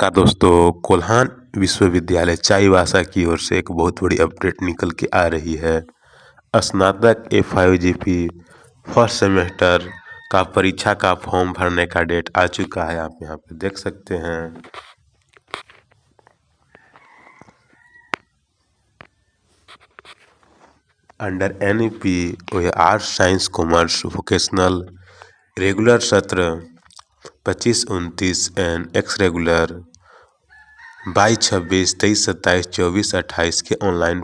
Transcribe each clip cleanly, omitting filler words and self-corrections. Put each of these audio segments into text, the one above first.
नमस्कार दोस्तों, कोल्हान विश्वविद्यालय चाईबासा की ओर से एक बहुत बड़ी अपडेट निकल के आ रही है। स्नातक F5GP फर्स्ट सेमेस्टर का परीक्षा का फॉर्म भरने का डेट आ चुका है। आप यहाँ पे देख सकते हैं। Under NEP arts science commerce vocational regular सत्र 25-29 एंड एक्स रेगुलर 22-26, 23-27, 24-28 के ऑनलाइन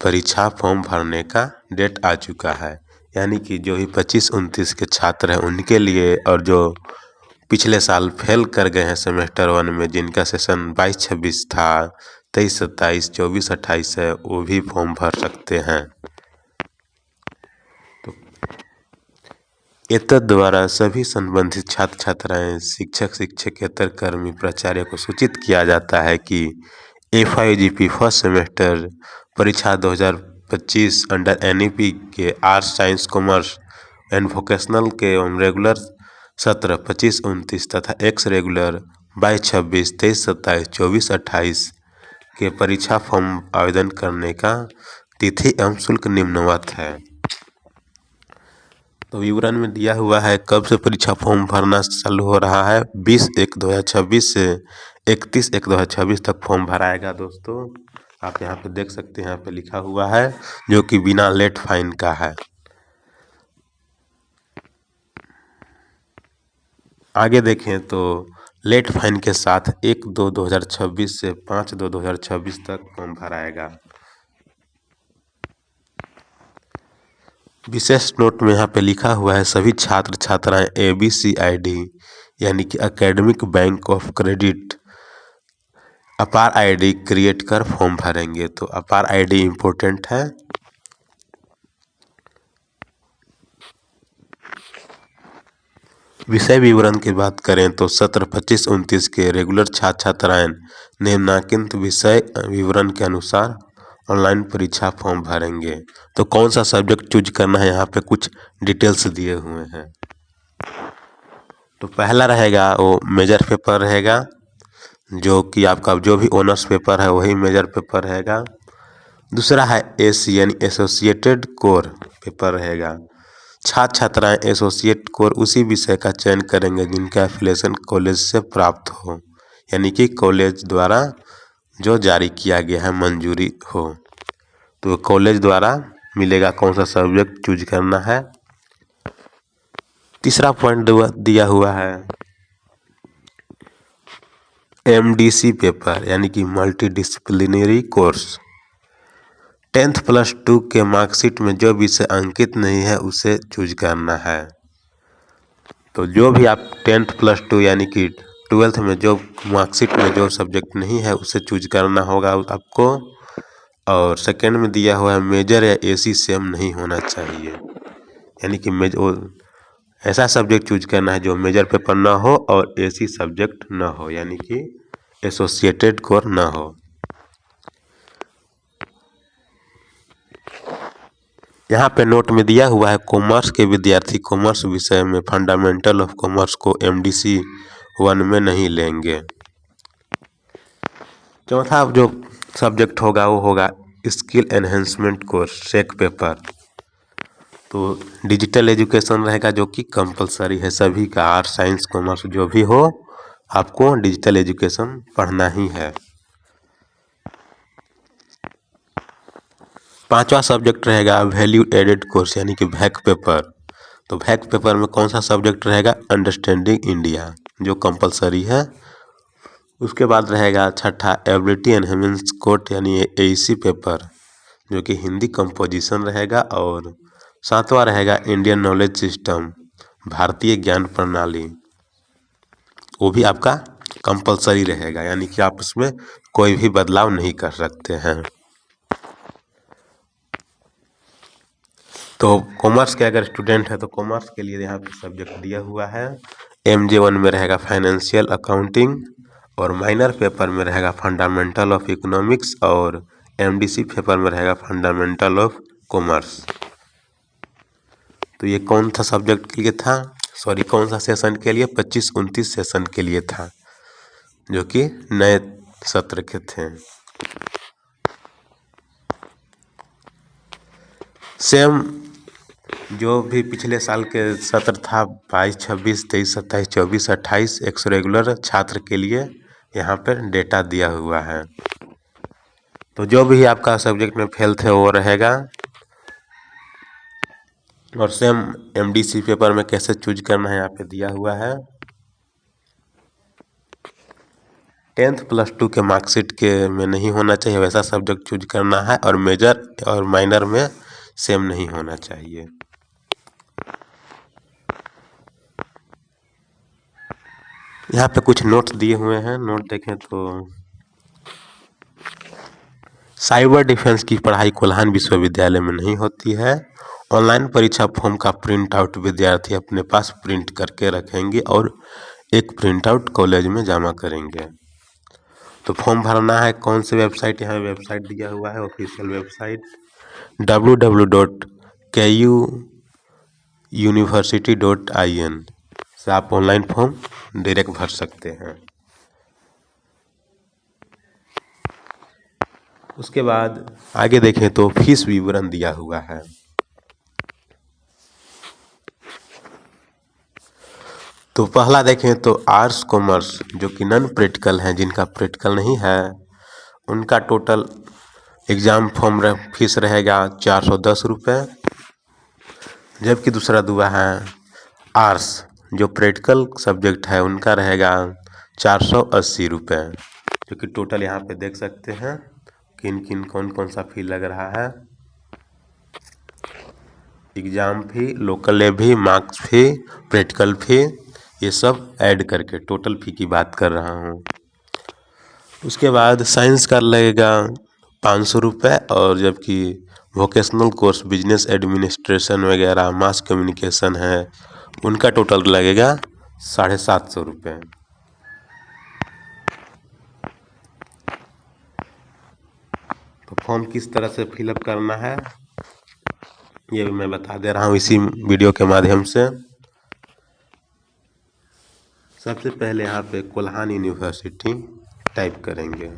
परीक्षा फॉर्म भरने का डेट आ चुका है। यानी कि जो भी 25-29 के छात्र हैं उनके लिए, और जो पिछले साल फेल कर गए हैं सेमेस्टर 1 में, जिनका सेशन 22-26 था, 23-27, 24-28 है, वो भी फॉर्म भर सकते हैं। एतद द्वारा सभी संबंधित छात्र छात्राएं, शिक्षक शिक्षकेतर कर्मी प्राचार्य को सूचित किया जाता है कि F5GP फर्स्ट सेमेस्टर परीक्षा 2025 अंडर NEP के arts science commerce and vocational के रेगुलर सत्र 25-29 तथा एक्स रेगुलर 22-26, 23-27, 24-28 के परीक्षा फॉर्म आवेदन करने का तिथि एवं शुल्क निम्नवत है। तो विवरण में दिया हुआ है कब से परीक्षा फॉर्म भरना चालू हो रहा है। 20/1/2026 से 31/1/2026 तक फॉर्म भराएगा। दोस्तों आप यहाँ पे देख सकते हैं, यहाँ पे लिखा हुआ है, जो कि बिना लेट फाइन का है। आगे देखें तो लेट फाइन के साथ 1/2/2026 से 5/2/2026 तक फॉर्म भराएगा। विशेष नोट में यहाँ पे लिखा हुआ है, सभी छात्र छात्राएं ABCID यानी कि एकेडमिक बैंक ऑफ क्रेडिट अपार ID क्रिएट कर फॉर्म भरेंगे। तो अपार ID इम्पोर्टेंट है। विषय विवरण की बात करें तो सत्र 25-29 के रेगुलर छात्र छात्राएं निम्नांकित विषय विवरण के अनुसार ऑनलाइन परीक्षा फॉर्म भरेंगे। तो कौन सा सब्जेक्ट चूज करना है, यहाँ पे कुछ डिटेल्स दिए हुए हैं। तो पहला रहेगा वो मेजर पेपर रहेगा, जो कि आपका जो भी ऑनर्स पेपर है वही मेजर पेपर रहेगा। दूसरा है AC यानी एसोसिएटेड कोर पेपर रहेगा। छात्र छात्राएं एसोसिएट कोर उसी विषय का चयन करेंगे जिनका एफिलिएशन कॉलेज से प्राप्त हो, यानी कि कॉलेज द्वारा जो जारी किया गया है मंजूरी हो। तो कॉलेज द्वारा मिलेगा कौन सा सब्जेक्ट चूज करना है। तीसरा पॉइंट दिया हुआ है MDC पेपर यानी कि मल्टी डिसिप्लिनरी कोर्स। 10th + 2 के मार्कशीट में जो विषय अंकित नहीं है उसे चूज करना है। तो जो भी आप 10th + 2 यानी कि 12th में जो मार्कशीट में जो सब्जेक्ट नहीं है उसे चूज करना होगा आपको। और सेकेंड में दिया हुआ है मेजर या AC सेम नहीं होना चाहिए, यानी कि ऐसा सब्जेक्ट चूज करना है जो मेजर पेपर ना हो और AC सब्जेक्ट ना हो, यानी कि एसोसिएटेड कोर ना हो। यहाँ पे नोट में दिया हुआ है कॉमर्स के विद्यार्थी कॉमर्स विषय में फंडामेंटल ऑफ कॉमर्स को MDC 1 में नहीं लेंगे। चौथा जो सब्जेक्ट होगा वो होगा skill enhancement course SEC paper. तो डिजिटल एजुकेशन रहेगा, जो कि कंपलसरी है सभी का, आर्ट्स साइंस कॉमर्स जो भी हो, आपको डिजिटल एजुकेशन पढ़ना ही है। पांचवा सब्जेक्ट रहेगा वैल्यू एडेड कोर्स यानी कि VAC पेपर। तो VAC पेपर में कौन सा सब्जेक्ट रहेगा, अंडरस्टैंडिंग इंडिया, जो कंपलसरी है। उसके बाद रहेगा छठा एबिलिटी एनहेंसमेंट कोर्स यानी AEC पेपर, जो कि हिंदी कंपोजिशन रहेगा। और सातवां रहेगा इंडियन नॉलेज सिस्टम, भारतीय ज्ञान प्रणाली, वो भी आपका कंपलसरी रहेगा, यानी कि आप उसमें कोई भी बदलाव नहीं कर सकते हैं। तो कॉमर्स के अगर स्टूडेंट है तो कॉमर्स के लिए यहाँ पे सब्जेक्ट दिया हुआ है। MJ1 में रहेगा फाइनेंशियल अकाउंटिंग, और माइनर पेपर में रहेगा फंडामेंटल ऑफ इकोनॉमिक्स, और MDC पेपर में रहेगा फंडामेंटल ऑफ कॉमर्स। तो ये कौन सा सब्जेक्ट के लिए था, कौन सा सेशन के लिए, 25-29 सेशन के लिए था। जो कि नए सत्र के थे। सेम जो भी पिछले साल के सत्र था 22, 26, 23, 27, 24, 28 100 रेगुलर छात्र के लिए यहाँ पर डेटा दिया हुआ है। तो जो भी आपका सब्जेक्ट में फेल थे वो रहेगा। और सेम एमडीसी पेपर में कैसे चूज करना है यहाँ पे दिया हुआ है। 10th प्लस 2 के मार्कशीट के में नहीं होना चाहिए, वैसा सब्जेक्ट चूज करना है। और मेजर और माइनर में सेम नहीं होना चाहिए। यहाँ पे कुछ नोट्स दिए हुए हैं, नोट देखें तो साइबर डिफेंस की पढ़ाई कोल्हान विश्वविद्यालय में नहीं होती है। ऑनलाइन परीक्षा फॉर्म का प्रिंट आउट विद्यार्थी अपने पास प्रिंट करके रखेंगे और एक प्रिंट आउट कॉलेज में जमा करेंगे। तो फॉर्म भरना है कौन से वेबसाइट, यहाँ वेबसाइट दिया हुआ है ऑफिशियल वेबसाइट www.kuuniversity.in से आप ऑनलाइन फॉर्म डायरेक्ट भर सकते हैं। उसके बाद आगे देखें तो फीस विवरण दिया हुआ है। तो पहला देखें तो आर्ट्स कॉमर्स जो कि नॉन प्रैक्टिकल हैं, जिनका प्रैक्टिकल नहीं है, उनका टोटल एग्ज़ाम फॉर्म फीस रहेगा 410 रुपये। जबकि दूसरा दुआ है आर्ट्स जो प्रैक्टिकल सब्जेक्ट है उनका रहेगा 480 रुपये। जो कि टोटल यहाँ पे देख सकते हैं किन किन कौन कौन सा फी लग रहा है। एग्ज़ाम फी, लोकल फी, मार्क्स फी, प्रैक्टिकल फी, ये सब ऐड करके टोटल फी की बात कर रहा हूँ। उसके बाद साइंस का लगेगा 500 रुपये। और जबकि वोकेशनल कोर्स बिजनेस एडमिनिस्ट्रेशन वगैरह मास कम्युनिकेशन है उनका टोटल लगेगा 750 रुपये। तो फॉर्म किस तरह से फिलअप करना है ये भी मैं बता दे रहा हूँ इसी वीडियो के माध्यम से। सबसे पहले यहाँ पे कोल्हान यूनिवर्सिटी टाइप करेंगे।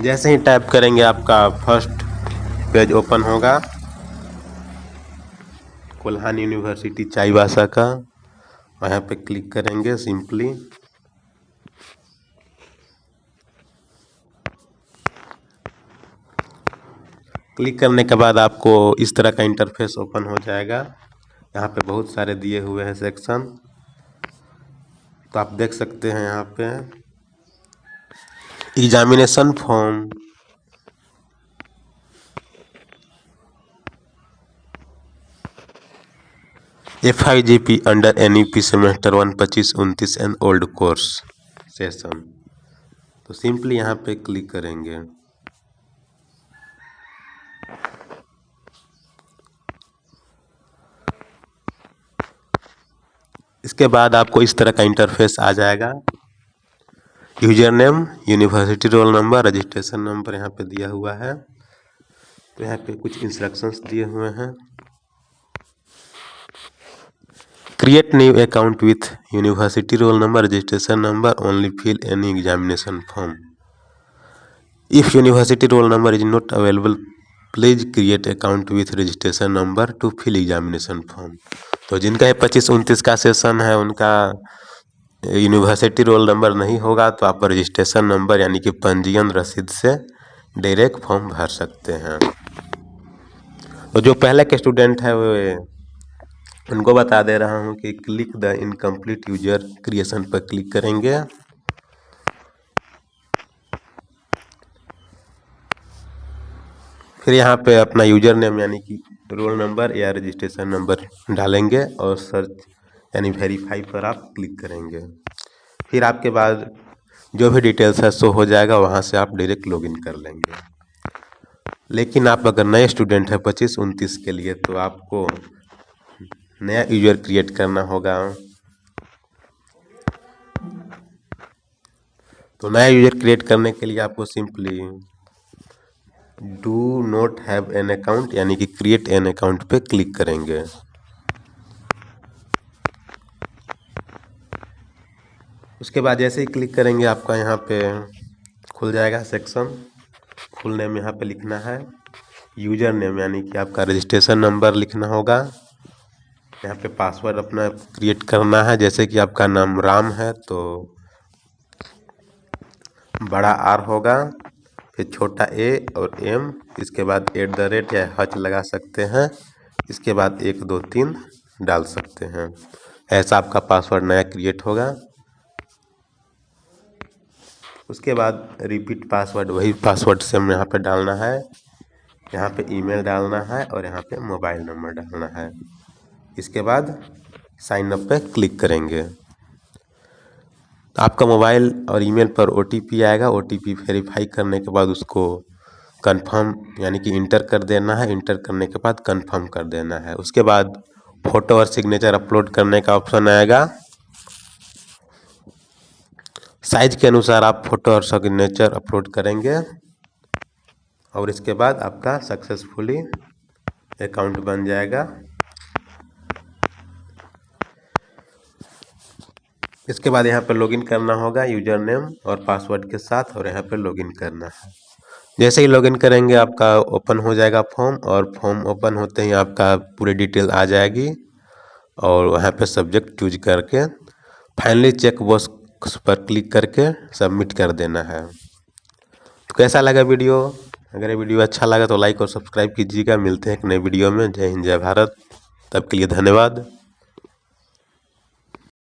जैसे ही टाइप करेंगे आपका फर्स्ट पेज ओपन होगा कोल्हान यूनिवर्सिटी चाईबासा का। वहाँ पे क्लिक करेंगे सिंपली। क्लिक करने के बाद आपको इस तरह का इंटरफेस ओपन हो जाएगा। यहाँ पे बहुत सारे दिए हुए हैं सेक्शन, तो आप देख सकते हैं यहाँ पे examination form, FIGP under NEP semester 1 25-29 and old course session. तो सिंपली यहाँ पे क्लिक करेंगे। इसके बाद आपको इस तरह का इंटरफेस आ जाएगा। User name, university roll number, registration number यहाँ पे दिया हुआ है। तो यहाँ पे कुछ इंस्ट्रक्शंस दिए हुए हैं। Create new account with university roll number, registration number, only fill any examination form. If university roll number is not available please create account with registration number to fill examination form. तो जिनका 25-29 का session है उनका university roll number नहीं होगा तो आप registration number यानी कि पंजीयन रसीद से डायरेक्ट फॉर्म भर सकते हैं। तो जो पहले के स्टूडेंट है वो उनको बता दे रहा हूँ कि click the incomplete user creation पर क्लिक करेंगे। फिर यहाँ पे अपना यूजर नेम यानी कि रोल नंबर या रजिस्ट्रेशन नंबर डालेंगे और सर्च यानी वेरीफाई पर आप क्लिक करेंगे। फिर आपके बाद जो भी डिटेल्स है शो हो जाएगा, वहाँ से आप डायरेक्ट लॉगिन कर लेंगे। लेकिन आप अगर नए स्टूडेंट है 25-29 के लिए तो आपको नया यूजर क्रिएट करना होगा। तो नया यूजर क्रिएट करने के लिए आपको simply do not have an account यानी कि क्रिएट एन अकाउंट पे क्लिक करेंगे। उसके बाद जैसे ही क्लिक करेंगे आपका यहाँ पे खुल जाएगा सेक्शन। खुलने में यहाँ पे लिखना है यूजर नेम, यानी कि आपका रजिस्ट्रेशन नंबर लिखना होगा। यहाँ पे पासवर्ड अपना क्रिएट करना है। जैसे कि आपका नाम राम है तो बड़ा आर होगा, फिर छोटा ए और एम, इसके बाद @ या हच लगा सकते हैं। इसके बाद 1 2 3 डाल सकते हैं। ऐसा आपका पासवर्ड नया क्रिएट होगा। उसके बाद रिपीट पासवर्ड, वही पासवर्ड सेम यहाँ पे डालना है। यहाँ पे ईमेल डालना है और यहाँ पे मोबाइल नंबर डालना है। इसके बाद साइन अप पे क्लिक करेंगे। आपका मोबाइल और ईमेल पर OTP आएगा। OTP वेरीफाई करने के बाद उसको कंफर्म यानी कि इंटर कर देना है। इंटर करने के बाद कंफर्म कर देना है। उसके बाद फ़ोटो और सिग्नेचर अपलोड करने का ऑप्शन आएगा। साइज के अनुसार आप फ़ोटो और सिग्नेचर अपलोड करेंगे और इसके बाद आपका सक्सेसफुली अकाउंट बन जाएगा। इसके बाद यहाँ पे लॉगिन करना होगा यूजर नेम और पासवर्ड के साथ, और यहाँ पे लॉगिन करना है। जैसे ही लॉगिन करेंगे आपका ओपन हो जाएगा फॉर्म, और फॉर्म ओपन होते ही आपका पूरी डिटेल आ जाएगी और वहाँ पे सब्जेक्ट चूज करके फाइनली चेक बॉक्स पर क्लिक करके सबमिट कर देना है। तो कैसा लगा वीडियो? अगर ये वीडियो अच्छा लगा तो लाइक और सब्सक्राइब कीजिएगा। मिलते हैं एक नए वीडियो में। जय हिंद, जय भारत। तब के लिए धन्यवाद।